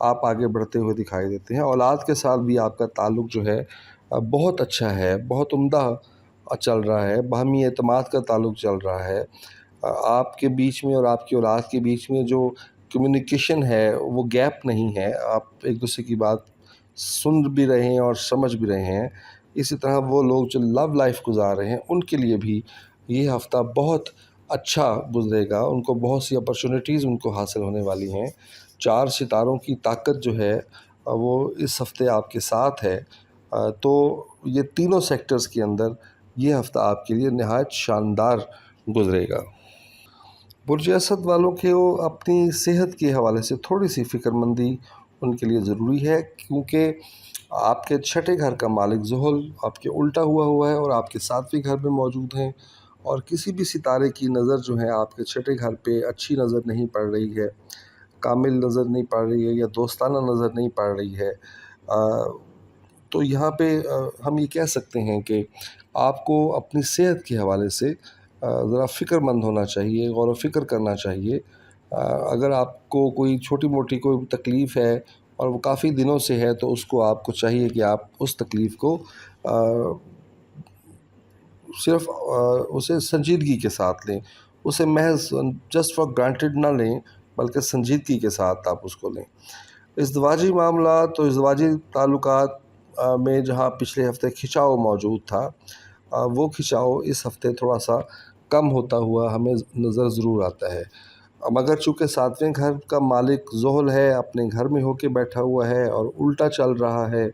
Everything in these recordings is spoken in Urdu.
آپ آگے بڑھتے ہوئے دکھائی دیتے ہیں۔ اولاد کے ساتھ بھی آپ کا تعلق جو ہے بہت اچھا ہے، بہت عمدہ چل رہا ہے، باہمی اعتماد کا تعلق چل رہا ہے۔ آپ کے بیچ میں اور آپ کی اولاد کے بیچ میں جو کمیونیکیشن ہے وہ گیپ نہیں ہے، آپ ایک دوسرے کی بات سن بھی رہے ہیں اور سمجھ بھی رہے ہیں۔ اسی طرح وہ لوگ جو لو لائف گزار رہے ہیں ان کے لیے بھی یہ ہفتہ بہت اچھا گزرے گا، ان کو بہت سی اپرچونیٹیز ان کو حاصل ہونے والی ہیں۔ 4 ستاروں کی طاقت جو ہے وہ اس ہفتے آپ کے ساتھ ہے، تو یہ تینوں سیکٹرز کے اندر یہ ہفتہ آپ کے لیے نہایت شاندار گزرے گا۔ برج اسد والوں کے اپنی صحت کے حوالے سے تھوڑی سی فکر مندی ان کے لیے ضروری ہے، کیونکہ آپ کے چھٹے گھر کا مالک زحل آپ کے الٹا ہوا ہے اور آپ کے 7ویں گھر میں موجود ہیں، اور کسی بھی ستارے کی نظر جو ہے آپ کے چھٹے گھر پہ اچھی نظر نہیں پڑ رہی ہے، کامل نظر نہیں پڑ رہی ہے یا دوستانہ نظر نہیں پڑ رہی ہے۔ تو یہاں پہ ہم یہ کہہ سکتے ہیں کہ آپ کو اپنی صحت کے حوالے سے ذرا فکر مند ہونا چاہیے، غور و فکر کرنا چاہیے۔ اگر آپ کو کوئی چھوٹی موٹی کوئی تکلیف ہے اور وہ کافی دنوں سے ہے، تو اس کو آپ کو چاہیے کہ آپ اس تکلیف کو صرف اسے سنجیدگی کے ساتھ لیں، اسے محض جسٹ فار گرانٹیڈ نہ لیں، بلکہ سنجیدگی کے ساتھ آپ اس کو لیں۔ ازدواجی معاملات اور ازدواجی تعلقات میں جہاں پچھلے ہفتے کھنچاؤ موجود تھا، وہ کھنچاؤ اس ہفتے تھوڑا سا کم ہوتا ہوا ہمیں نظر ضرور آتا ہے۔ مگر چونکہ 7ویں گھر کا مالک زحل ہے، اپنے گھر میں ہو کے بیٹھا ہوا ہے اور الٹا چل رہا ہے،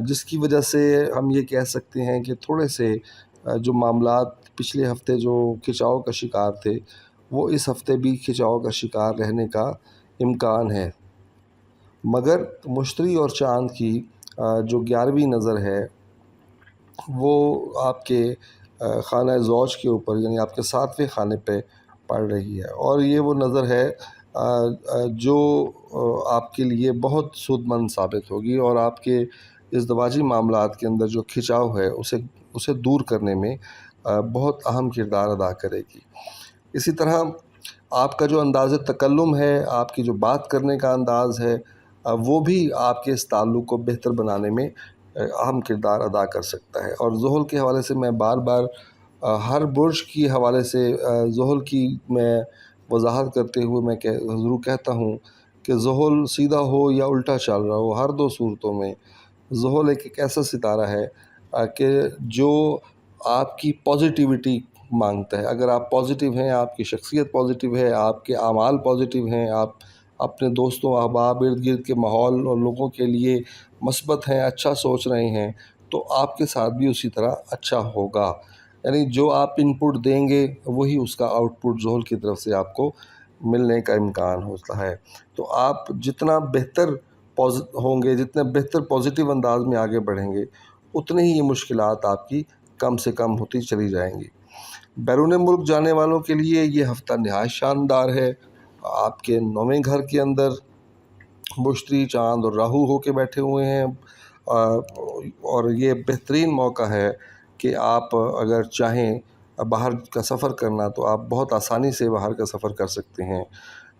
جس کی وجہ سے ہم یہ کہہ سکتے ہیں کہ تھوڑے سے جو معاملات پچھلے ہفتے جو کھنچاؤ کا شکار تھے، وہ اس ہفتے بھی کھنچاؤ کا شکار رہنے کا امکان ہے۔ مگر مشتری اور چاند کی جو 11ویں نظر ہے وہ آپ کے خانہ زوج کے اوپر، یعنی آپ کے 7ویں خانے پہ پڑ رہی ہے، اور یہ وہ نظر ہے جو آپ کے لیے بہت سود مند ثابت ہوگی، اور آپ کے ازدواجی معاملات کے اندر جو کھنچاؤ ہے اسے دور کرنے میں بہت اہم کردار ادا کرے گی۔ اسی طرح آپ کا جو انداز تکلم ہے، آپ کی جو بات کرنے کا انداز ہے، وہ بھی آپ کے اس تعلق کو بہتر بنانے میں اہم کردار ادا کر سکتا ہے۔ اور زحل کے حوالے سے میں بار بار ہر برج کے حوالے سے زحل کی میں وضاحت کرتے ہوئے میں ضرور کہتا ہوں کہ زحل سیدھا ہو یا الٹا چل رہا ہو، ہر 2 صورتوں میں زحل ایک ایسا ستارہ ہے کہ جو آپ کی پازیٹیوٹی مانگتا ہے۔ اگر آپ پازیٹیو ہیں، آپ کی شخصیت پازیٹیو ہے، آپ کے اعمال پازیٹیو ہیں، آپ اپنے دوستوں احباب ارد گرد کے ماحول اور لوگوں کے لیے مثبت ہیں، اچھا سوچ رہے ہیں، تو آپ کے ساتھ بھی اسی طرح اچھا ہوگا۔ یعنی جو آپ ان پٹ دیں گے وہی اس کا آؤٹ پٹ زحل کی طرف سے آپ کو ملنے کا امکان ہوتا ہے۔ تو آپ جتنا بہتر ہوں گے، جتنے بہتر پازیٹیو انداز میں آگے بڑھیں گے، اتنے ہی یہ مشکلات آپ کی کم سے کم ہوتی چلی جائیں گی۔ بیرون ملک جانے والوں کے لیے یہ ہفتہ نہایت شاندار ہے۔ آپ کے 9ویں گھر کے اندر مشتری، چاند اور راہو ہو کے بیٹھے ہوئے ہیں، اور یہ بہترین موقع ہے کہ آپ اگر چاہیں باہر کا سفر کرنا تو آپ بہت آسانی سے باہر کا سفر کر سکتے ہیں۔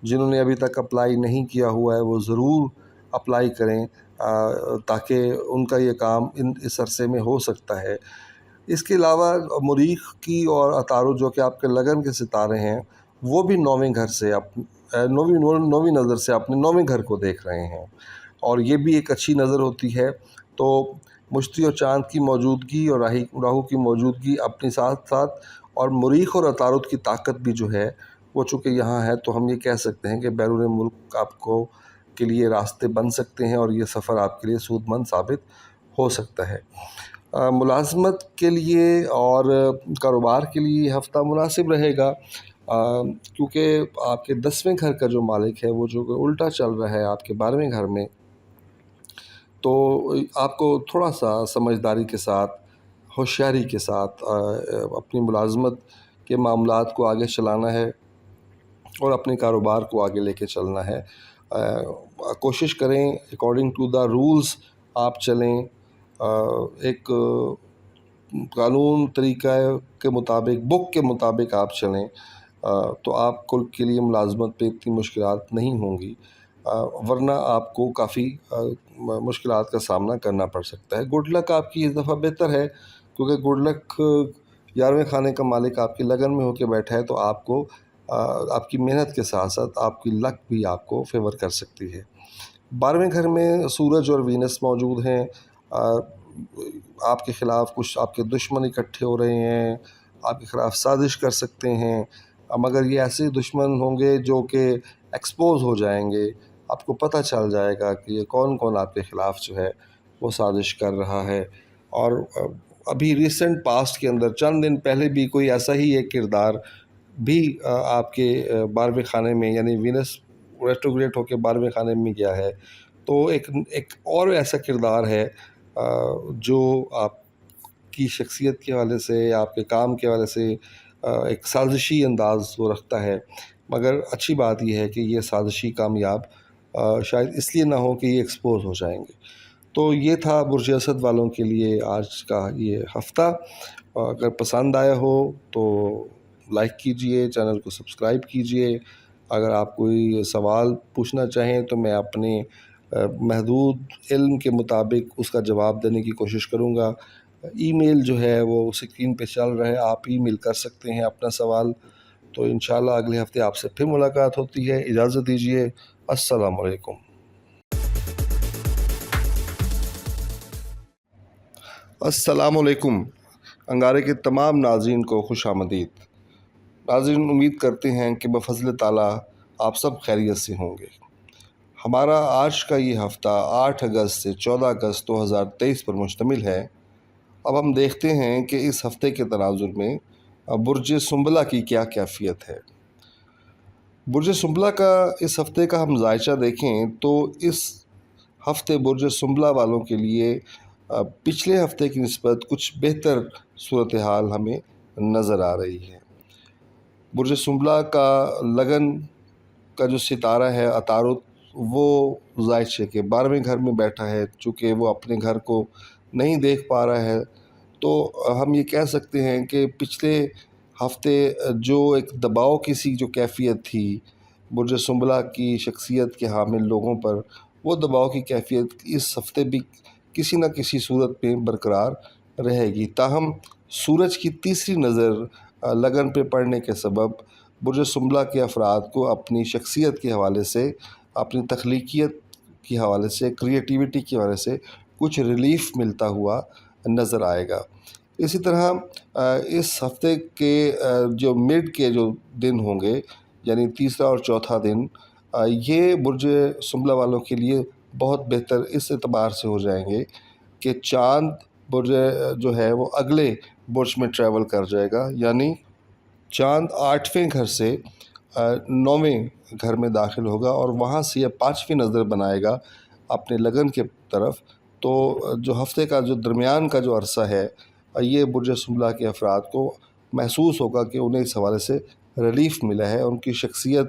جنہوں نے ابھی تک اپلائی نہیں کیا ہوا ہے وہ ضرور اپلائی کریں، تاکہ ان کا یہ کام اس عرصے میں ہو سکتا ہے۔ اس کے علاوہ مریخ کی اور عطارد جو کہ آپ کے لگن کے ستارے ہیں، وہ بھی 9ویں گھر سے نویں نظر سے اپنے 9ویں گھر کو دیکھ رہے ہیں، اور یہ بھی ایک اچھی نظر ہوتی ہے۔ تو مشتری اور چاند کی موجودگی اور راہو کی موجودگی اپنے ساتھ ساتھ، اور مریخ اور عطارد کی طاقت بھی جو ہے وہ چونکہ یہاں ہے، تو ہم یہ کہہ سکتے ہیں کہ بیرون ملک آپ کو کے لیے راستے بن سکتے ہیں، اور یہ سفر آپ کے لیے سود مند ثابت ہو سکتا ہے۔ ملازمت کے لیے اور کاروبار کے لیے یہ ہفتہ مناسب رہے گا، کیونکہ آپ کے 10ویں گھر کا جو مالک ہے وہ جو کہ الٹا چل رہا ہے آپ کے 12ویں گھر میں، تو آپ کو تھوڑا سا سمجھداری کے ساتھ، ہوشیاری کے ساتھ اپنی ملازمت کے معاملات کو آگے چلانا ہے اور اپنے کاروبار کو آگے لے کے چلنا ہے۔ کوشش کریں اکارڈنگ ٹو دا رولز آپ چلیں، ایک قانون طریقہ کے مطابق، بک کے مطابق آپ چلیں، تو آپ کے لیے ملازمت پہ اتنی مشکلات نہیں ہوں گی۔ ورنہ آپ کو کافی مشکلات کا سامنا کرنا پڑ سکتا ہے۔ گڈ لک آپ کی اس دفعہ بہتر ہے، کیونکہ گڈ لک 11ویں خانے کا مالک آپ کی لگن میں ہو کے بیٹھا ہے، تو آپ کو آپ کی محنت کے ساتھ ساتھ آپ کی لک بھی آپ کو فیور کر سکتی ہے۔ 12ویں گھر میں سورج اور وینس موجود ہیں۔ آپ کے خلاف کچھ آپ کے دشمن اکٹھے ہو رہے ہیں، آپ کے خلاف سازش کر سکتے ہیں، مگر یہ ایسے دشمن ہوں گے جو کہ ایکسپوز ہو جائیں گے، آپ کو پتہ چل جائے گا کہ یہ کون کون آپ کے خلاف جو ہے وہ سازش کر رہا ہے۔ اور ابھی ریسنٹ پاسٹ کے اندر چند دن پہلے بھی کوئی ایسا ہی ایک کردار بھی آپ کے 12ویں خانے میں، یعنی وینس ریٹروگریڈ ہو کے 12ویں خانے میں گیا ہے، تو ایک اور ایسا کردار ہے جو آپ کی شخصیت کے حوالے سے، آپ کے کام کے حوالے سے ایک سازشی انداز وہ رکھتا ہے، مگر اچھی بات یہ ہے کہ یہ سازشی کامیاب شاید اس لیے نہ ہو کہ یہ ایکسپوز ہو جائیں گے۔ تو یہ تھا برج اسد والوں کے لیے آج کا یہ ہفتہ۔ اگر پسند آیا ہو تو لائک کیجئے، چینل کو سبسکرائب کیجئے۔ اگر آپ کوئی سوال پوچھنا چاہیں تو میں اپنے محدود علم کے مطابق اس کا جواب دینے کی کوشش کروں گا۔ ای میل جو ہے وہ اسکرین پہ چل رہا ہے، آپ ای میل کر سکتے ہیں اپنا سوال۔ تو انشاءاللہ اگلے ہفتے آپ سے پھر ملاقات ہوتی ہے۔ اجازت دیجیے، السلام علیکم۔ السلام علیکم۔ انگارے کے تمام ناظرین کو خوش آمدید۔ ناظرین، امید کرتے ہیں کہ بفضل تعالیٰ آپ سب خیریت سے ہوں گے۔ ہمارا آج کا یہ ہفتہ 8 اگست سے 14 اگست 2023 پر مشتمل ہے۔ اب ہم دیکھتے ہیں کہ اس ہفتے کے تناظر میں برج سنبلہ کی کیا کیفیت ہے۔ برج سنبلہ کا اس ہفتے کا ہم ذائچہ دیکھیں تو اس ہفتے برج سنبلہ والوں کے لیے پچھلے ہفتے کی نسبت کچھ بہتر صورتحال ہمیں نظر آ رہی ہے۔ برج سنبلہ کا لگن کا جو ستارہ ہے عطارد، وہ ذائچے کے 12ویں گھر میں بیٹھا ہے۔ چونکہ وہ اپنے گھر کو نہیں دیکھ پا رہا ہے، تو ہم یہ کہہ سکتے ہیں کہ پچھلے ہفتے جو ایک دباؤ کی سی جو کیفیت تھی برج سنبلہ کی شخصیت کے حامل لوگوں پر، وہ دباؤ کی کیفیت اس ہفتے بھی کسی نہ کسی صورت میں برقرار رہے گی۔ تاہم سورج کی تیسری نظر لگن پہ پڑنے کے سبب برج سنبلہ کے افراد کو اپنی شخصیت کے حوالے سے، اپنی تخلیقیت کے حوالے سے، کریٹیوٹی کے حوالے سے کچھ ریلیف ملتا ہوا نظر آئے گا۔ اسی طرح اس ہفتے کے جو مڈ کے جو دن ہوں گے، یعنی تیسرا اور چوتھا دن، یہ برج سنبلہ والوں کے لیے بہت بہتر اس اعتبار سے ہو جائیں گے کہ چاند برج جو ہے وہ اگلے برج میں ٹریول کر جائے گا، یعنی چاند 8ویں گھر سے 9ویں گھر میں داخل ہوگا اور وہاں سے یہ 5ویں نظر بنائے گا اپنے لگن کے طرف۔ تو جو ہفتے کا جو درمیان کا جو عرصہ ہے، یہ برج سنبلہ کے افراد کو محسوس ہوگا کہ انہیں اس حوالے سے ریلیف ملا ہے، ان کی شخصیت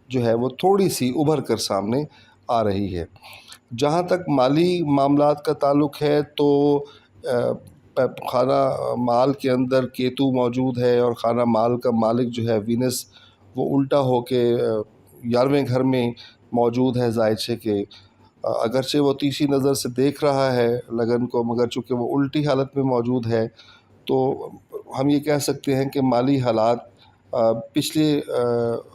جو ہے وہ تھوڑی سی ابھر کر سامنے آ رہی ہے۔ جہاں تک مالی معاملات کا تعلق ہے تو خانہ مال کے اندر کیتو موجود ہے، اور خانہ مال کا مالک جو ہے وینس، وہ الٹا ہو کے 11ویں گھر میں موجود ہے ذائچے کے۔ اگرچہ وہ تیسری نظر سے دیکھ رہا ہے لگن کو، مگر چونکہ وہ الٹی حالت میں موجود ہے، تو ہم یہ کہہ سکتے ہیں کہ مالی حالات پچھلے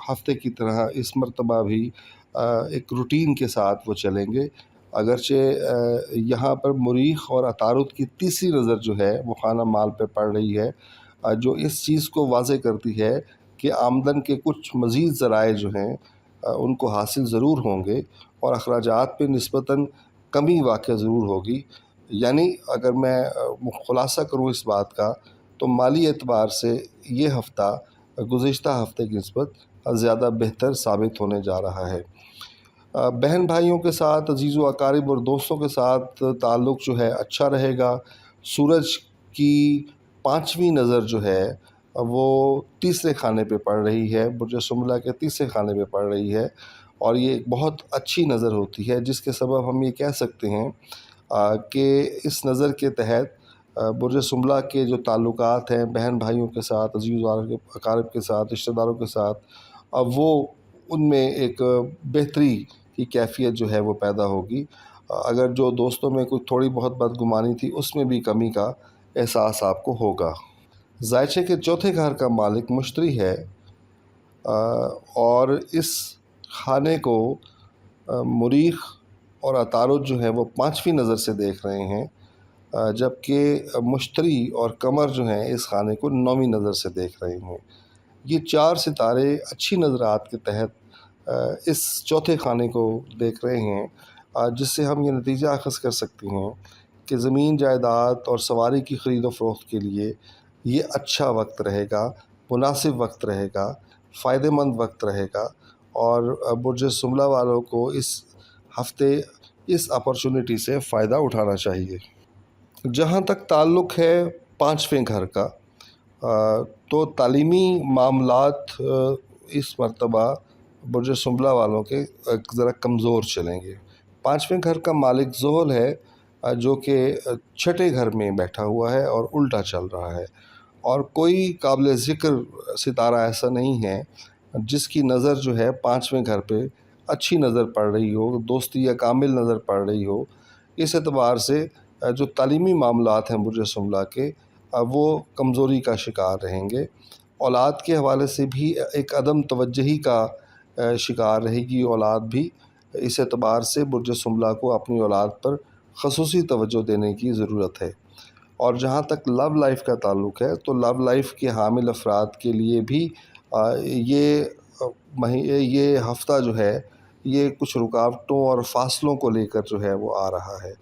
ہفتے کی طرح اس مرتبہ بھی ایک روٹین کے ساتھ وہ چلیں گے۔ اگرچہ یہاں پر مریخ اور عطارد کی تیسری نظر جو ہے وہ خانہ مال پہ پڑ رہی ہے، جو اس چیز کو واضح کرتی ہے کہ آمدن کے کچھ مزید ذرائع جو ہیں ان کو حاصل ضرور ہوں گے، اور اخراجات پہ نسبتاً کمی واقع ضرور ہوگی۔ یعنی اگر میں خلاصہ کروں اس بات کا، تو مالی اعتبار سے یہ ہفتہ گزشتہ ہفتے کی نسبت زیادہ بہتر ثابت ہونے جا رہا ہے۔ بہن بھائیوں کے ساتھ، عزیز و اقارب اور دوستوں کے ساتھ تعلق جو ہے اچھا رہے گا۔ سورج کی 5ویں نظر جو ہے وہ تیسرے خانے پہ پڑ رہی ہے، برج سنبلہ کے تیسرے خانے پہ پڑ رہی ہے، اور یہ ایک بہت اچھی نظر ہوتی ہے، جس کے سبب ہم یہ کہہ سکتے ہیں کہ اس نظر کے تحت برج سنبلہ کے جو تعلقات ہیں بہن بھائیوں کے ساتھ، عزیز و اقارب کے ساتھ، رشتہ داروں کے ساتھ، وہ ان میں ایک بہتری کی کیفیت جو ہے وہ پیدا ہوگی. اگر جو دوستوں میں کوئی تھوڑی بہت بدگمانی تھی اس میں بھی کمی کا احساس آپ کو ہوگا. ذائچے کے چوتھے گھر کا مالک مشتری ہے اور اس خانے کو مریخ اور عطارد جو ہے وہ 5ویں نظر سے دیکھ رہے ہیں، جبکہ مشتری اور قمر جو ہیں اس خانے کو 9ویں نظر سے دیکھ رہے ہیں. یہ 4 ستارے اچھی نظرات کے تحت اس چوتھے خانے کو دیکھ رہے ہیں، جس سے ہم یہ نتیجہ اخذ کر سکتے ہیں کہ زمین جائیداد اور سواری کی خرید و فروخت کے لیے یہ اچھا وقت رہے گا، مناسب وقت رہے گا، فائدہ مند وقت رہے گا. اور برج سنبلہ والوں کو اس ہفتے اس اپرچونٹی سے فائدہ اٹھانا چاہیے. جہاں تک تعلق ہے 5ویں گھر کا، تو تعلیمی معاملات اس مرتبہ برج سنبلہ والوں کے ذرا کمزور چلیں گے. 5ویں گھر کا مالک زحل ہے، جو کہ 6ٹھے گھر میں بیٹھا ہوا ہے اور الٹا چل رہا ہے، اور کوئی قابل ذکر ستارہ ایسا نہیں ہے جس کی نظر جو ہے 5ویں گھر پہ اچھی نظر پڑ رہی ہو، دوستی یا کامل نظر پڑ رہی ہو. اس اعتبار سے جو تعلیمی معاملات ہیں برج سنبلہ کے، وہ کمزوری کا شکار رہیں گے. اولاد کے حوالے سے بھی ایک عدم توجہی کا شکار رہے گی اولاد بھی. اس اعتبار سے برج سنبلہ کو اپنی اولاد پر خصوصی توجہ دینے کی ضرورت ہے. اور جہاں تک لو لائف کا تعلق ہے، تو لو لائف کے حامل افراد کے لیے بھی یہ ہفتہ جو ہے یہ کچھ رکاوٹوں اور فاصلوں کو لے کر جو ہے وہ آ رہا ہے.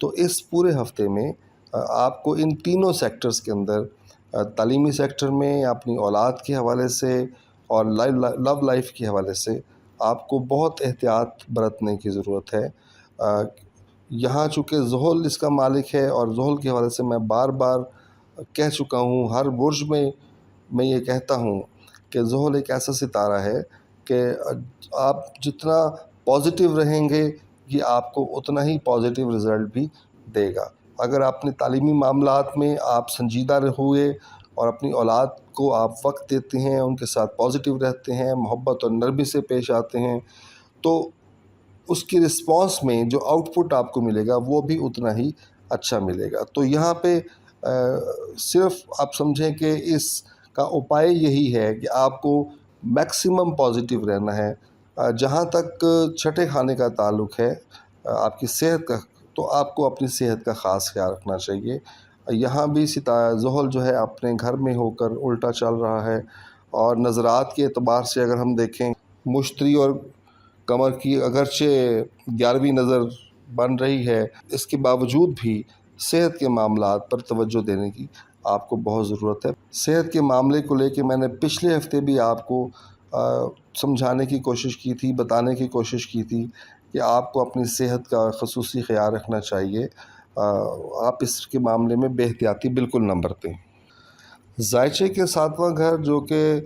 تو اس پورے ہفتے میں آپ کو ان تینوں سیکٹرز کے اندر، تعلیمی سیکٹر میں اپنی اولاد کے حوالے سے اور لو لائف کے حوالے سے آپ کو بہت احتیاط برتنے کی ضرورت ہے. یہاں چونکہ زحل اس کا مالک ہے، اور زحل کے حوالے سے میں بار بار کہہ چکا ہوں، ہر برج میں یہ کہتا ہوں کہ زحل ایک ایسا ستارہ ہے کہ آپ جتنا پازیٹیو رہیں گے یہ آپ کو اتنا ہی پازیٹیو رزلٹ بھی دے گا. اگر اپنے تعلیمی معاملات میں آپ سنجیدہ ہوئے اور اپنی اولاد کو آپ وقت دیتے ہیں، ان کے ساتھ پازیٹیو رہتے ہیں، محبت اور نرمی سے پیش آتے ہیں، تو اس کی رسپانس میں جو آؤٹ پٹ آپ کو ملے گا وہ بھی اتنا ہی اچھا ملے گا. تو یہاں پہ صرف آپ سمجھیں کہ اس کا اپائے یہی ہے کہ آپ کو میکسیمم پازیٹیو رہنا ہے. جہاں تک 6ٹھے خانے کا تعلق ہے آپ کی صحت کا، تو آپ کو اپنی صحت کا خاص خیال رکھنا چاہیے. یہاں بھی زحل جو ہے اپنے گھر میں ہو کر الٹا چل رہا ہے، اور نظرات کے اعتبار سے اگر ہم دیکھیں، مشتری اور قمر کی اگرچہ 11ویں نظر بن رہی ہے، اس کے باوجود بھی صحت کے معاملات پر توجہ دینے کی آپ کو بہت ضرورت ہے. صحت کے معاملے کو لے کے میں نے پچھلے ہفتے بھی آپ کو سمجھانے کی کوشش کی تھی، بتانے کی کوشش کی تھی کہ آپ کو اپنی صحت کا خصوصی خیال رکھنا چاہیے. آپ اس کے معاملے میں بے احتیاطی بالکل نہ برتیں. ذائچے کے 7واں گھر، جو کہ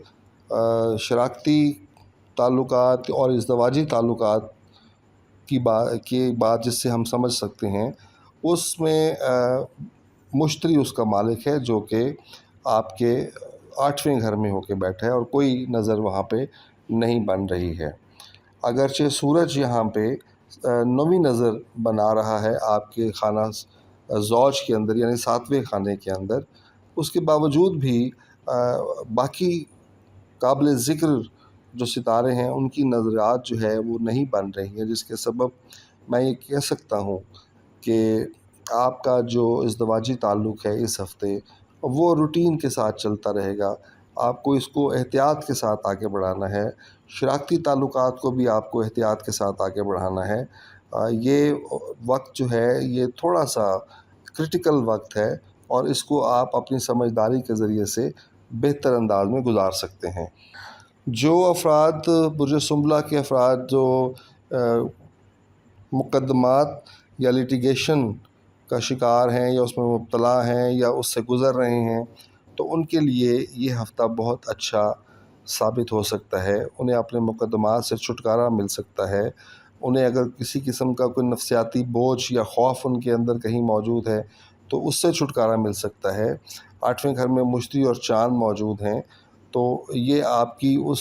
شراکتی تعلقات اور ازدواجی تعلقات کی بات جس سے ہم سمجھ سکتے ہیں، اس میں مشتری اس کا مالک ہے، جو کہ آپ کے 8ویں گھر میں ہو کے بیٹھا ہے اور کوئی نظر وہاں پہ نہیں بن رہی ہے. اگرچہ سورج یہاں پہ 9ویں نظر بنا رہا ہے آپ کے خانہ زوج کے اندر، یعنی 7ویں خانے کے اندر، اس کے باوجود بھی باقی قابل ذکر جو ستارے ہیں ان کی نظرات جو ہے وہ نہیں بن رہی ہیں، جس کے سبب میں یہ کہہ سکتا ہوں کہ آپ کا جو ازدواجی تعلق ہے اس ہفتے وہ روٹین کے ساتھ چلتا رہے گا. آپ کو اس کو احتیاط کے ساتھ آگے بڑھانا ہے. شراکتی تعلقات کو بھی آپ کو احتیاط کے ساتھ آگے بڑھانا ہے. یہ وقت جو ہے یہ تھوڑا سا کرٹیکل وقت ہے، اور اس کو آپ اپنی سمجھداری کے ذریعے سے بہتر انداز میں گزار سکتے ہیں. جو افراد برج سنبلہ کے افراد جو مقدمات یا لیٹیگیشن کا شکار ہیں، یا اس میں مبتلا ہیں، یا اس سے گزر رہے ہیں، تو ان کے لیے یہ ہفتہ بہت اچھا ثابت ہو سکتا ہے. انہیں اپنے مقدمات سے چھٹکارا مل سکتا ہے. انہیں اگر کسی قسم کا کوئی نفسیاتی بوجھ یا خوف ان کے اندر کہیں موجود ہے تو اس سے چھٹکارا مل سکتا ہے. 8ویں گھر میں مشتری اور چاند موجود ہیں، تو یہ آپ کی اس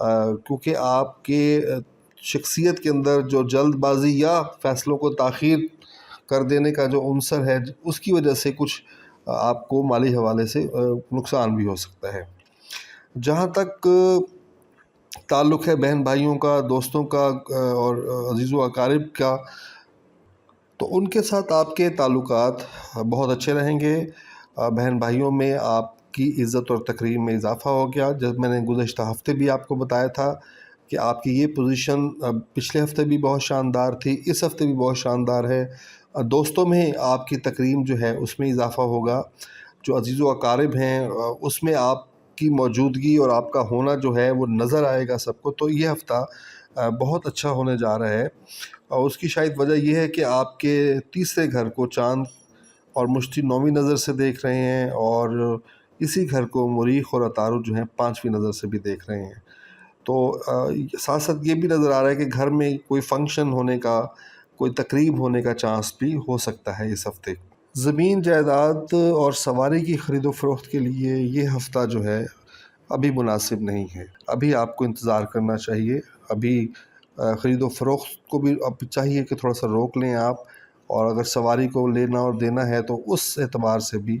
کیونکہ آپ کے شخصیت کے اندر جو جلد بازی یا فیصلوں کو تاخیر کر دینے کا جو عنصر ہے، اس کی وجہ سے کچھ آپ کو مالی حوالے سے نقصان بھی ہو سکتا ہے۔ جہاں تک تعلق ہے بہن بھائیوں کا، دوستوں کا اور عزیز و اقارب کا، تو ان کے ساتھ آپ کے تعلقات بہت اچھے رہیں گے۔ بہن بھائیوں میں آپ کی عزت اور تکریم میں اضافہ ہو گیا۔ جب میں نے گزشتہ ہفتے بھی آپ کو بتایا تھا کہ آپ کی یہ پوزیشن پچھلے ہفتے بھی بہت شاندار تھی، اس ہفتے بھی بہت شاندار ہے۔ دوستوں میں آپ کی تکریم جو ہے اس میں اضافہ ہوگا، جو عزیز و اقارب ہیں اس میں آپ کی موجودگی اور آپ کا ہونا جو ہے وہ نظر آئے گا سب کو۔ تو یہ ہفتہ بہت اچھا ہونے جا رہا ہے، اور اس کی شاید وجہ یہ ہے کہ آپ کے تیسرے گھر کو چاند اور مشتری 9ویں نظر سے دیکھ رہے ہیں، اور اسی گھر کو مریخ اور عطارد جو ہیں 5ویں نظر سے بھی دیکھ رہے ہیں۔ تو ساتھ ساتھ یہ بھی نظر آ رہا ہے کہ گھر میں کوئی فنکشن ہونے کا، کوئی تقریب ہونے کا چانس بھی ہو سکتا ہے اس ہفتے۔ زمین جائیداد اور سواری کی خرید و فروخت کے لیے یہ ہفتہ جو ہے ابھی مناسب نہیں ہے۔ ابھی آپ کو انتظار کرنا چاہیے۔ ابھی خرید و فروخت کو بھی اب چاہیے کہ تھوڑا سا روک لیں آپ، اور اگر سواری کو لینا اور دینا ہے تو اس اعتبار سے بھی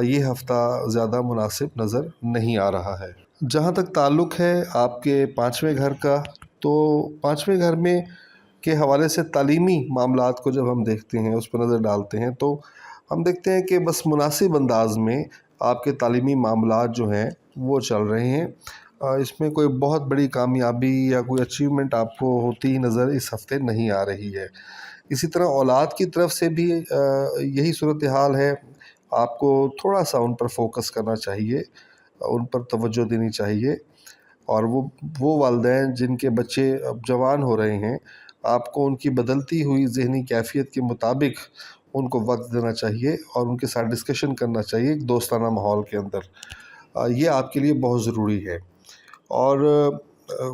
یہ ہفتہ زیادہ مناسب نظر نہیں آ رہا ہے۔ جہاں تک تعلق ہے آپ کے 5ویں گھر کا، تو 5ویں گھر میں کے حوالے سے تعلیمی معاملات کو جب ہم دیکھتے ہیں، اس پر نظر ڈالتے ہیں، تو ہم دیکھتے ہیں کہ بس مناسب انداز میں آپ کے تعلیمی معاملات جو ہیں وہ چل رہے ہیں۔ اس میں کوئی بہت بڑی کامیابی یا کوئی اچیومنٹ آپ کو ہوتی نظر اس ہفتے نہیں آ رہی ہے۔ اسی طرح اولاد کی طرف سے بھی یہی صورتحال ہے۔ آپ کو تھوڑا سا ان پر فوکس کرنا چاہیے، ان پر توجہ دینی چاہیے، اور وہ والدین جن کے بچے اب جوان ہو رہے ہیں، آپ کو ان کی بدلتی ہوئی ذہنی کیفیت کے مطابق ان کو وقت دینا چاہیے، اور ان کے ساتھ ڈسکشن کرنا چاہیے ایک دوستانہ ماحول کے اندر۔ یہ آپ کے لیے بہت ضروری ہے۔ اور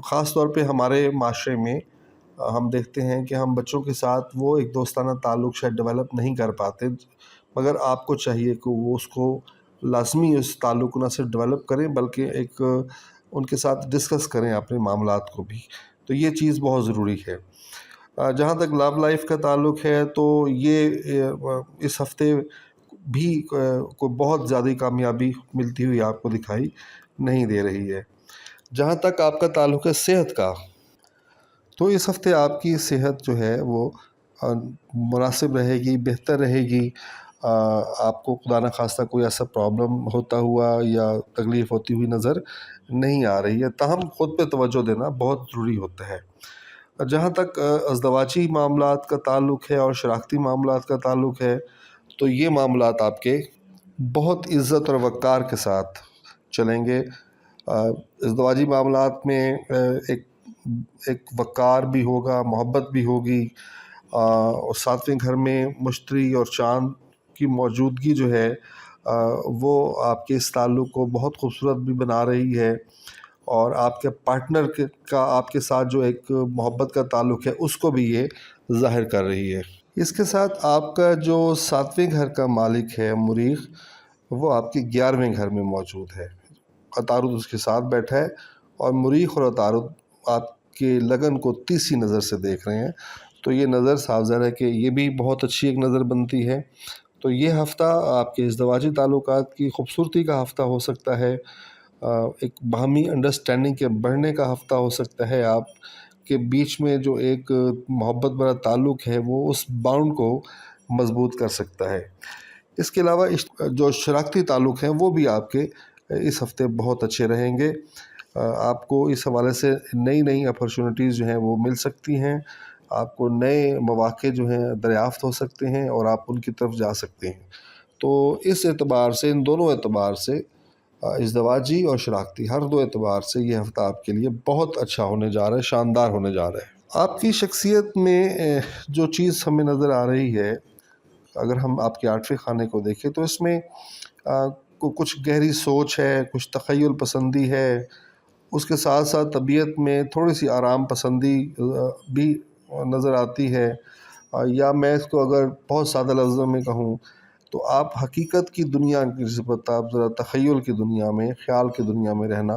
خاص طور پہ ہمارے معاشرے میں ہم دیکھتے ہیں کہ ہم بچوں کے ساتھ وہ ایک دوستانہ تعلق شاید ڈیولپ نہیں کر پاتے، مگر آپ کو چاہیے کہ وہ اس کو لازمی اس تعلق کو نہ صرف ڈیولپ کریں بلکہ ایک ان کے ساتھ ڈسکس کریں اپنے معاملات کو بھی۔ تو یہ چیز بہت ضروری ہے۔ جہاں تک لو لائف کا تعلق ہے، تو یہ اس ہفتے بھی کوئی بہت زیادہ کامیابی ملتی ہوئی آپ کو دکھائی نہیں دے رہی ہے۔ جہاں تک آپ کا تعلق ہے صحت کا، تو اس ہفتے آپ کی صحت جو ہے وہ مناسب رہے گی، بہتر رہے گی۔ آپ کو خدا نخواستہ کوئی ایسا پرابلم ہوتا ہوا یا تکلیف ہوتی ہوئی نظر نہیں آ رہی ہے، تاہم خود پہ توجہ دینا بہت ضروری ہوتا ہے۔ جہاں تک ازدواجی معاملات کا تعلق ہے اور شراکتی معاملات کا تعلق ہے، تو یہ معاملات آپ کے بہت عزت اور وقار کے ساتھ چلیں گے۔ ازدواجی معاملات میں ایک وقار بھی ہوگا، محبت بھی ہوگی، اور 7ویں گھر میں مشتری اور چاند کی موجودگی جو ہے وہ آپ کے اس تعلق کو بہت خوبصورت بھی بنا رہی ہے، اور آپ کے پارٹنر کا آپ کے ساتھ جو ایک محبت کا تعلق ہے اس کو بھی یہ ظاہر کر رہی ہے۔ اس کے ساتھ آپ کا جو 7ویں گھر کا مالک ہے مریخ، وہ آپ کے 11ویں گھر میں موجود ہے۔ عطارد اس کے ساتھ بیٹھا ہے، اور مریخ اور عطارد آپ کے لگن کو تیسری نظر سے دیکھ رہے ہیں۔ تو یہ نظر صاف ظاہر ہے کہ یہ بھی بہت اچھی ایک نظر بنتی ہے۔ تو یہ ہفتہ آپ کے ازدواجی تعلقات کی خوبصورتی کا ہفتہ ہو سکتا ہے، ایک باہمی انڈرسٹینڈنگ کے بڑھنے کا ہفتہ ہو سکتا ہے۔ آپ کے بیچ میں جو ایک محبت بھرا تعلق ہے وہ اس باؤنڈ کو مضبوط کر سکتا ہے۔ اس کے علاوہ جو شراکتی تعلق ہیں وہ بھی آپ کے اس ہفتے بہت اچھے رہیں گے۔ آپ کو اس حوالے سے نئی اپرچونٹیز جو ہیں وہ مل سکتی ہیں، آپ کو نئے مواقع جو ہیں دریافت ہو سکتے ہیں، اور آپ ان کی طرف جا سکتے ہیں۔ تو اس اعتبار سے، ان دونوں اعتبار سے، ازدواجی اور شراکتی، ہر دو اعتبار سے یہ ہفتہ آپ کے لیے بہت اچھا ہونے جا رہا ہے، شاندار ہونے جا رہا ہے۔ آپ کی شخصیت میں جو چیز ہمیں نظر آ رہی ہے، اگر ہم آپ کے 8ویں خانے کو دیکھیں، تو اس میں کچھ گہری سوچ ہے، کچھ تخیل پسندی ہے، اس کے ساتھ ساتھ طبیعت میں تھوڑی سی آرام پسندی بھی نظر آتی ہے، یا میں اس کو اگر بہت سادہ لفظوں میں کہوں تو آپ حقیقت کی دنیا کی نسبت آپ ذرا تخیل کی دنیا میں، خیال کی دنیا میں رہنا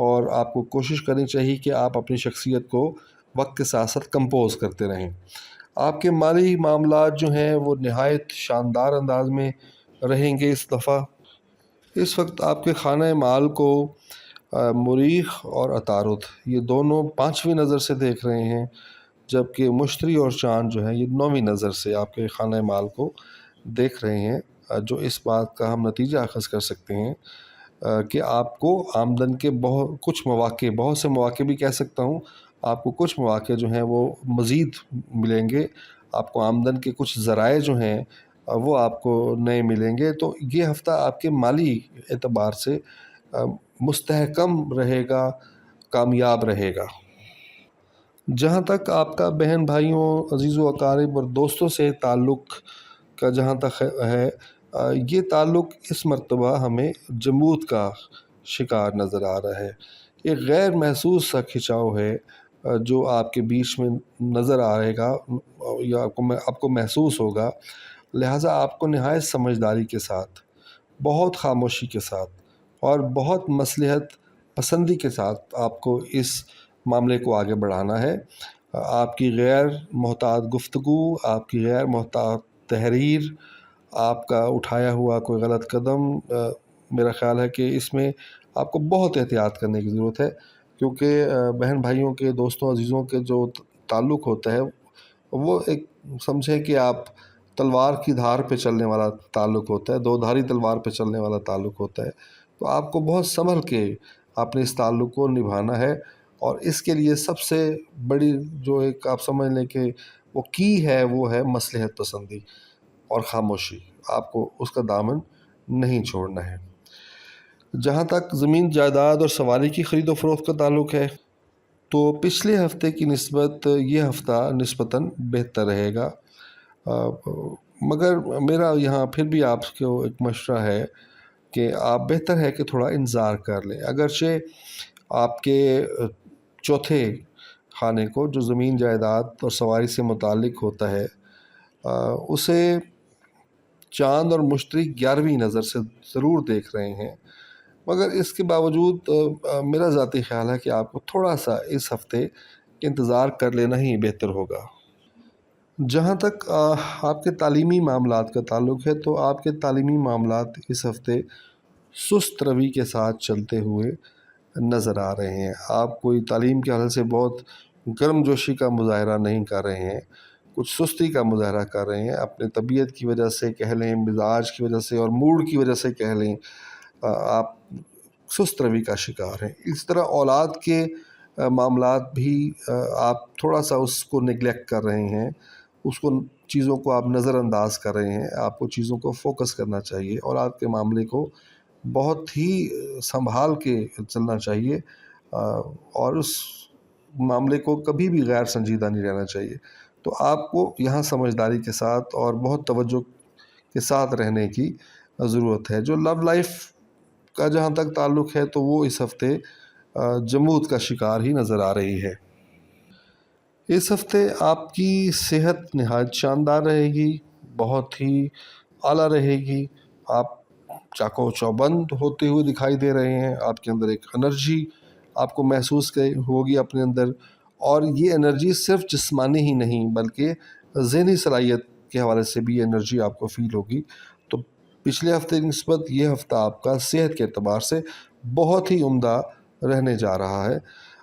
اور آپ کو کوشش کرنی چاہیے کہ آپ اپنی شخصیت کو وقت کے ساتھ ساتھ کمپوز کرتے رہیں۔ آپ کے مالی معاملات جو ہیں وہ نہایت شاندار انداز میں رہیں گے اس دفعہ۔ اس وقت آپ کے خانہ مال کو مریخ اور عطارد یہ دونوں 5ویں نظر سے دیکھ رہے ہیں، جبکہ مشتری اور چاند جو ہیں یہ 9ویں نظر سے آپ کے خانہ مال کو دیکھ رہے ہیں، جو اس بات کا ہم نتیجہ اخذ کر سکتے ہیں کہ آپ کو آمدن کے بہت سے مواقع بھی کہہ سکتا ہوں، آپ کو کچھ مواقع جو ہیں وہ مزید ملیں گے، آپ کو آمدن کے کچھ ذرائع جو ہیں وہ آپ کو نئے ملیں گے۔ تو یہ ہفتہ آپ کے مالی اعتبار سے مستحکم رہے گا، کامیاب رہے گا۔ جہاں تک آپ کا بہن بھائیوں، عزیز و اقارب اور دوستوں سے تعلق کا جہاں تک ہے، یہ تعلق اس مرتبہ ہمیں جمود کا شکار نظر آ رہا ہے۔ ایک غیر محسوس سا کھنچاؤ ہے جو آپ کے بیچ میں نظر آئے گا یا آپ کو محسوس ہوگا، لہٰذا آپ کو نہایت سمجھداری کے ساتھ، بہت خاموشی کے ساتھ اور بہت مصلحت پسندی کے ساتھ آپ کو اس معاملے کو آگے بڑھانا ہے۔ آپ کی غیر محتاط گفتگو، آپ کی غیر محتاط تحریر، آپ کا اٹھایا ہوا کوئی غلط قدم، میرا خیال ہے کہ اس میں آپ کو بہت احتیاط کرنے کی ضرورت ہے، کیونکہ بہن بھائیوں کے، دوستوں عزیزوں کے جو تعلق ہوتا ہے وہ ایک سمجھیں کہ آپ تلوار کی دھار پہ چلنے والا تعلق ہوتا ہے، دو دھاری تلوار پہ چلنے والا تعلق ہوتا ہے۔ تو آپ کو بہت سنبھل کے اپنے اس تعلق کو نبھانا ہے، اور اس کے لیے سب سے بڑی جو ایک آپ سمجھ لیں کہ وہ کی ہے، وہ ہے مصلحت پسندی اور خاموشی۔ آپ کو اس کا دامن نہیں چھوڑنا ہے۔ جہاں تک زمین جائیداد اور سواری کی خرید و فروخت کا تعلق ہے، تو پچھلے ہفتے کی نسبت یہ ہفتہ نسبتاً بہتر رہے گا، مگر میرا یہاں پھر بھی آپ کو ایک مشورہ ہے کہ آپ بہتر ہے کہ تھوڑا انتظار کر لیں۔ اگرچہ آپ کے چوتھے خانے کو جو زمین جائیداد اور سواری سے متعلق ہوتا ہے، اسے چاند اور مشتری 11ویں نظر سے ضرور دیکھ رہے ہیں، مگر اس کے باوجود میرا ذاتی خیال ہے کہ آپ کو تھوڑا سا اس ہفتے انتظار کر لینا ہی بہتر ہوگا۔ جہاں تک آپ کے تعلیمی معاملات کا تعلق ہے، تو آپ کے تعلیمی معاملات اس ہفتے سست روی کے ساتھ چلتے ہوئے نظر آ رہے ہیں۔ آپ کوئی تعلیم کے حوالے سے بہت گرم جوشی کا مظاہرہ نہیں کر رہے ہیں، کچھ سستی کا مظاہرہ کر رہے ہیں، اپنے طبیعت کی وجہ سے کہہ لیں، مزاج کی وجہ سے اور موڈ کی وجہ سے کہہ لیں، آپ سست روی کا شکار ہیں۔ اس طرح اولاد کے معاملات بھی آپ تھوڑا سا اس کو نگلیکٹ کر رہے ہیں، چیزوں کو آپ نظر انداز کر رہے ہیں۔ آپ کو چیزوں کو فوکس کرنا چاہیے اور آپ کے معاملے کو بہت ہی سنبھال کے چلنا چاہیے، اور اس معاملے کو کبھی بھی غیر سنجیدہ نہیں رہنا چاہیے۔ تو آپ کو یہاں سمجھداری کے ساتھ اور بہت توجہ کے ساتھ رہنے کی ضرورت ہے۔ جو لو لائف کا جہاں تک تعلق ہے، تو وہ اس ہفتے جمود کا شکار ہی نظر آ رہی ہے۔ اس ہفتے آپ کی صحت نہایت شاندار رہے گی، بہت ہی اعلیٰ رہے گی۔ آپ چاقو و چوبند ہوتے ہوئے دکھائی دے رہے ہیں، آپ کے اندر ایک انرجی آپ کو محسوس ہوگی اپنے اندر، اور یہ انرجی صرف جسمانی ہی نہیں بلکہ ذہنی صلاحیت کے حوالے سے بھی یہ انرجی آپ کو فیل ہوگی۔ تو پچھلے ہفتے کی نسبت یہ ہفتہ آپ کا صحت کے اعتبار سے بہت ہی عمدہ رہنے جا رہا ہے۔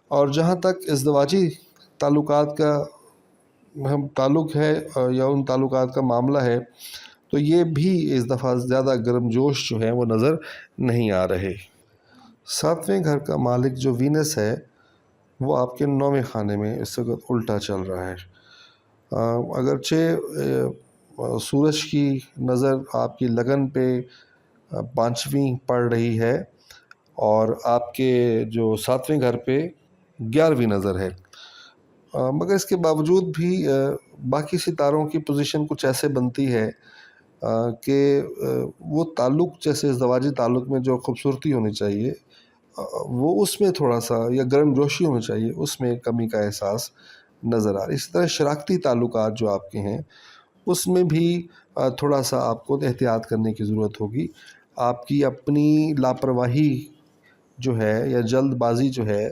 اور جہاں تک ازدواجی تعلقات کا تعلق ہے یا ان تعلقات کا معاملہ ہے، تو یہ بھی اس دفعہ زیادہ گرم جوش جو ہیں وہ نظر نہیں آ رہے۔ 7ویں گھر کا مالک جو وینس ہے، وہ آپ کے 9ویں خانے میں اس وقت الٹا چل رہا ہے۔ اگرچہ سورج کی نظر آپ کی لگن پہ 5ویں پڑ رہی ہے، اور آپ کے جو 7ویں گھر پہ 11ویں نظر ہے، مگر اس کے باوجود بھی باقی ستاروں کی پوزیشن کچھ ایسے بنتی ہے کہ وہ تعلق جیسے ازدواجی تعلق میں جو خوبصورتی ہونی چاہیے، وہ اس میں تھوڑا سا، یا گرم جوشی ہونی چاہیے، اس میں کمی کا احساس نظر آ رہا ہے۔ اسی طرح شراکتی تعلقات جو آپ کے ہیں، اس میں بھی تھوڑا سا آپ کو احتیاط کرنے کی ضرورت ہوگی۔ آپ کی اپنی لاپرواہی جو ہے یا جلد بازی جو ہے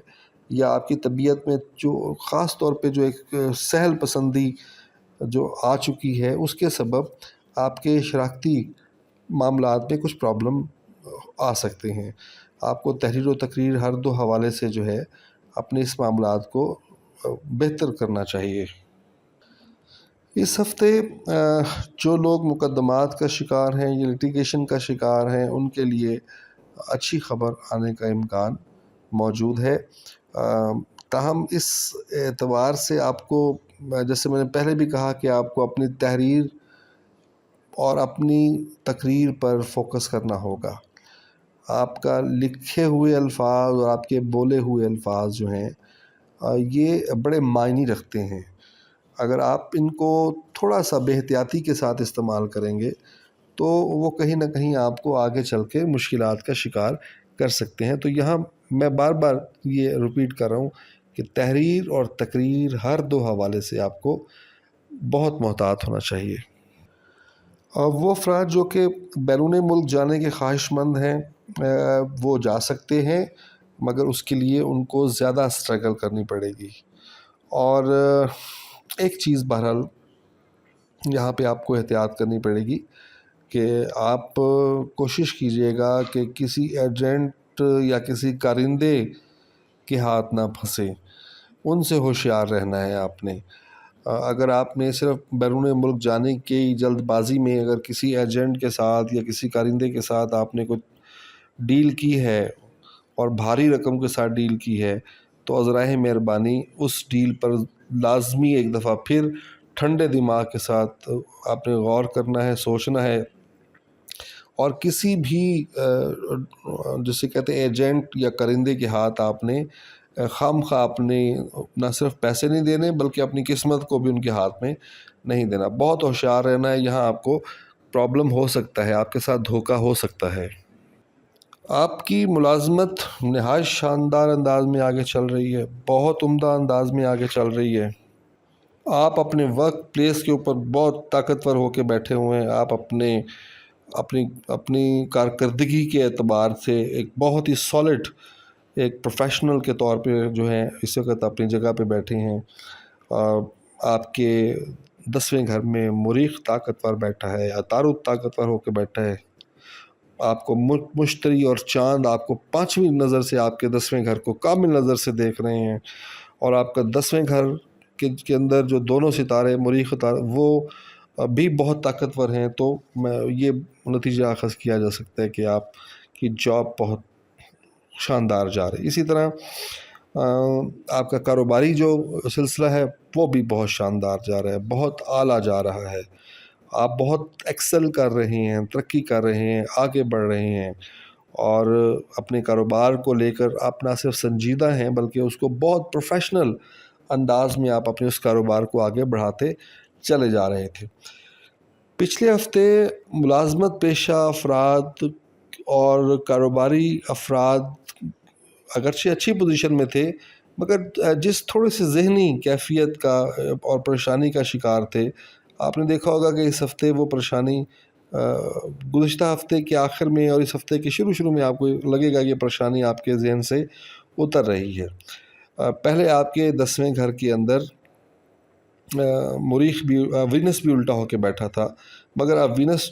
یا آپ کی طبیعت میں جو خاص طور پہ جو ایک سہل پسندی جو آ چکی ہے، اس کے سبب آپ کے شراکتی معاملات میں کچھ پرابلم آ سکتے ہیں۔ آپ کو تحریر و تقریر ہر دو حوالے سے جو ہے اپنے اس معاملات کو بہتر کرنا چاہیے۔ اس ہفتے جو لوگ مقدمات کا شکار ہیں یا لٹیگیشن کا شکار ہیں، ان کے لیے اچھی خبر آنے کا امکان موجود ہے۔ تاہم اس اعتبار سے آپ کو، جیسے میں نے پہلے بھی کہا، کہ آپ کو اپنی تحریر اور اپنی تقریر پر فوکس کرنا ہوگا۔ آپ کا لکھے ہوئے الفاظ اور آپ کے بولے ہوئے الفاظ جو ہیں یہ بڑے معنی رکھتے ہیں۔ اگر آپ ان کو تھوڑا سا بے احتیاطی کے ساتھ استعمال کریں گے تو وہ کہیں نہ کہیں آپ کو آگے چل کے مشکلات کا شکار کر سکتے ہیں۔ تو یہاں میں بار بار یہ ریپیٹ کر رہا ہوں کہ تحریر اور تقریر ہر دو حوالے سے آپ کو بہت محتاط ہونا چاہیے۔ وہ افراد جو کہ بیرون ملک جانے کے خواہش مند ہیں وہ جا سکتے ہیں، مگر اس کے لیے ان کو زیادہ اسٹرگل کرنی پڑے گی۔ اور ایک چیز بہرحال یہاں پہ آپ کو احتیاط کرنی پڑے گی کہ آپ کوشش کیجئے گا کہ کسی ایجنٹ یا کسی کارندے کے ہاتھ نہ پھنسے، ان سے ہوشیار رہنا ہے آپ نے۔ اگر آپ نے صرف بیرون ملک جانے کی جلد بازی میں اگر کسی ایجنٹ کے ساتھ یا کسی کارندے کے ساتھ آپ نے کوئی ڈیل کی ہے اور بھاری رقم کے ساتھ ڈیل کی ہے، تو عذرائے مہربانی اس ڈیل پر لازمی ایک دفعہ پھر ٹھنڈے دماغ کے ساتھ آپ نے غور کرنا ہے، سوچنا ہے، اور کسی بھی جسے کہتے ہیں ایجنٹ یا کرندے کے ہاتھ آپ نے خام خواہ اپنے نہ صرف پیسے نہیں دینے بلکہ اپنی قسمت کو بھی ان کے ہاتھ میں نہیں دینا۔ بہت ہوشیار رہنا ہے، یہاں آپ کو پرابلم ہو سکتا ہے، آپ کے ساتھ دھوکہ ہو سکتا ہے۔ آپ کی ملازمت نہایت شاندار انداز میں آگے چل رہی ہے، بہت عمدہ انداز میں آگے چل رہی ہے۔ آپ اپنے ورک پلیس کے اوپر بہت طاقتور ہو کے بیٹھے ہوئے ہیں۔ آپ اپنی کارکردگی کے اعتبار سے ایک بہت ہی سالڈ ایک پروفیشنل کے طور پہ جو ہے اس وقت اپنی جگہ پہ بیٹھے ہیں۔ آپ کے 10ویں گھر میں مریخ طاقتور بیٹھا ہے، عطارد طاقتور ہو کے بیٹھا ہے۔ آپ کو مشتری اور چاند آپ کو 5ویں نظر سے آپ کے 10ویں گھر کو کامل نظر سے دیکھ رہے ہیں، اور آپ کا 10ویں گھر کے اندر جو دونوں ستارے مریخ وہ بھی بہت طاقتور ہیں۔ تو یہ نتیجہ اخذ کیا جا سکتا ہے کہ آپ کی جاب بہت شاندار جا رہی ہے۔ اسی طرح آپ کا کاروباری جو سلسلہ ہے وہ بھی بہت شاندار جا رہا ہے، بہت اعلیٰ جا رہا ہے۔ آپ بہت ایکسل کر رہے ہیں، ترقی کر رہے ہیں، آگے بڑھ رہے ہیں، اور اپنے کاروبار کو لے کر آپ نہ صرف سنجیدہ ہیں بلکہ اس کو بہت پروفیشنل انداز میں آپ اپنے اس کاروبار کو آگے بڑھاتے چلے جا رہے تھے۔ پچھلے ہفتے ملازمت پیشہ افراد اور کاروباری افراد اگرچہ اچھی پوزیشن میں تھے، مگر جس تھوڑے سے ذہنی کیفیت کا اور پریشانی کا شکار تھے، آپ نے دیکھا ہوگا کہ اس ہفتے وہ پریشانی گزشتہ ہفتے کے آخر میں اور اس ہفتے کے شروع میں آپ کو لگے گا یہ پریشانی آپ کے ذہن سے اتر رہی ہے۔ پہلے آپ کے 10ویں گھر کے اندر مریخ بھی وینس بھی الٹا ہو کے بیٹھا تھا، مگر اب وینس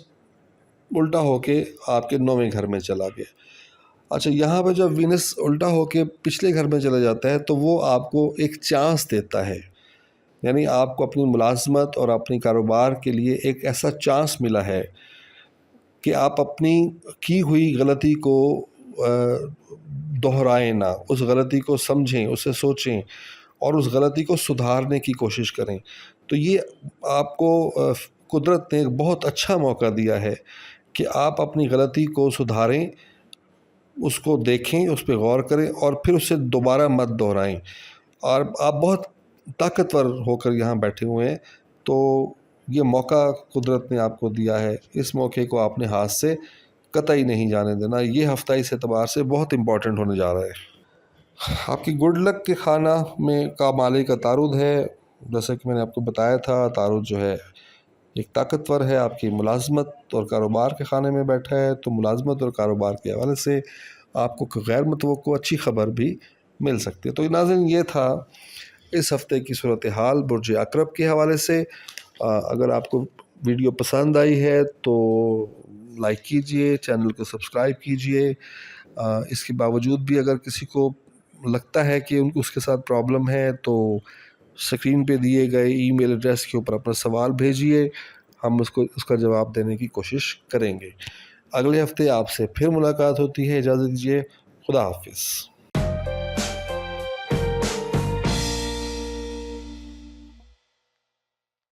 الٹا ہو کے آپ کے 9ویں گھر میں چلا گیا۔ اچھا، یہاں پہ جب وینس الٹا ہو کے پچھلے گھر میں چلا جاتا ہے تو وہ آپ کو ایک چانس دیتا ہے، یعنی آپ کو اپنی ملازمت اور اپنی کاروبار کے لیے ایک ایسا چانس ملا ہے کہ آپ اپنی کی ہوئی غلطی کو دہرائیں نہ، اس غلطی کو سمجھیں، اسے سوچیں اور اس غلطی کو سدھارنے کی کوشش کریں۔ تو یہ آپ کو قدرت نے ایک بہت اچھا موقع دیا ہے کہ آپ اپنی غلطی کو سدھاریں، اس کو دیکھیں، اس پہ غور کریں اور پھر اسے دوبارہ مت دہرائیں۔ اور آپ بہت طاقتور ہو کر یہاں بیٹھے ہوئے ہیں، تو یہ موقع قدرت نے آپ کو دیا ہے، اس موقع کو آپ نے ہاتھ سے قطعی نہیں جانے دینا۔ یہ ہفتہ اس اعتبار سے بہت امپورٹنٹ ہونے جا رہا ہے۔ آپ کی گڈ لک کے خانہ میں کا مالک عطارد ہے، جیسا کہ میں نے آپ کو بتایا تھا۔ عطارد جو ہے ایک طاقتور ہے، آپ کی ملازمت اور کاروبار کے خانے میں بیٹھا ہے، تو ملازمت اور کاروبار کے حوالے سے آپ کو غیر متوقع اچھی خبر بھی مل سکتی ہے۔ تو ناظرین یہ تھا اس ہفتے کی صورتحال برج عقرب کے حوالے سے۔ اگر آپ کو ویڈیو پسند آئی ہے تو لائک کیجئے، چینل کو سبسکرائب کیجئے۔ اس کے باوجود بھی اگر کسی کو لگتا ہے کہ اس کے ساتھ پرابلم ہے تو اسکرین پہ دیے گئے ای میل ایڈریس کے اوپر اپنا سوال بھیجیے، ہم اس کا جواب دینے کی کوشش کریں گے۔ اگلے ہفتے آپ سے پھر ملاقات ہوتی ہے، اجازت دیجیے، خدا حافظ۔